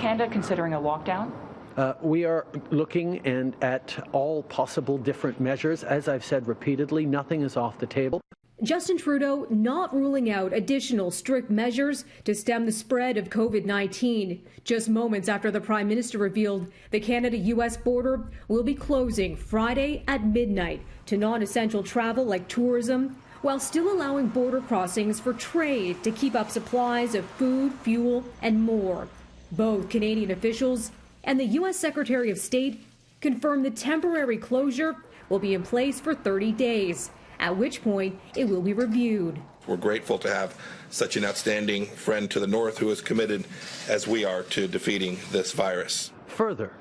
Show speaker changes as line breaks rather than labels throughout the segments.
Canada considering a lockdown?
We are looking at all possible different measures. As I've said repeatedly, nothing is off the table.
Justin Trudeau not ruling out additional strict measures to stem the spread of COVID-19. Just moments after the Prime Minister revealed the Canada-U.S. border will be closing Friday at midnight to non-essential travel like tourism, while still allowing border crossings for trade to keep up supplies of food, fuel, and more. Both Canadian officials and the U.S. Secretary of State confirmed the temporary closure will be in place for 30 days, at which point it will be reviewed.
We're grateful to have such an outstanding friend to the north who is committed, as we are, to defeating this virus.
Further,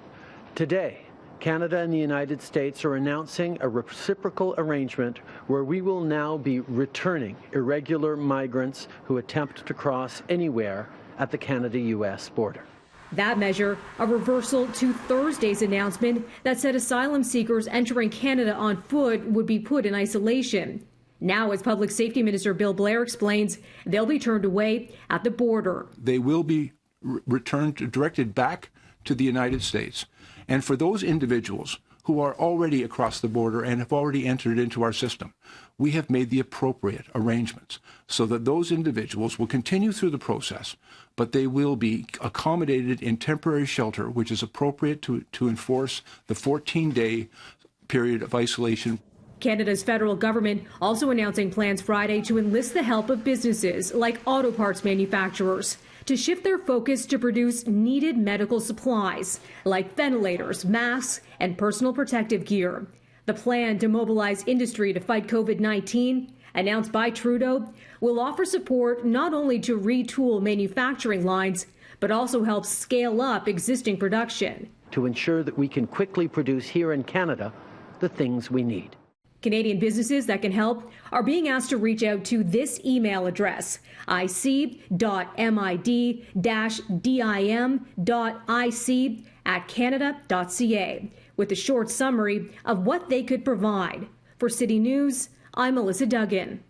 today, Canada and the United States are announcing a reciprocal arrangement where we will now be returning irregular migrants who attempt to cross anywhere at the Canada-U.S. border.
That measure, a reversal to Thursday's announcement that said asylum seekers entering Canada on foot would be put in isolation. Now, as Public Safety Minister Bill Blair explains, they'll be turned away at the border.
They will be directed back to the United States. And for those individuals who are already across the border and have already entered into our system, we have made the appropriate arrangements so that those individuals will continue through the process, but they will be accommodated in temporary shelter, which is appropriate to enforce the 14-day period of isolation.
Canada's federal government also announcing plans Friday to enlist the help of businesses like auto parts manufacturers to shift their focus to produce needed medical supplies like ventilators, masks, and personal protective gear. The plan to mobilize industry to fight COVID-19, announced by Trudeau, will offer support not only to retool manufacturing lines, but also help scale up existing production.
To ensure that we can quickly produce here in Canada the things we need.
Canadian businesses that can help are being asked to reach out to this email address, ic.mid-dim.ic@canada.ca, with a short summary of what they could provide. For City News, I'm Melissa Duggan.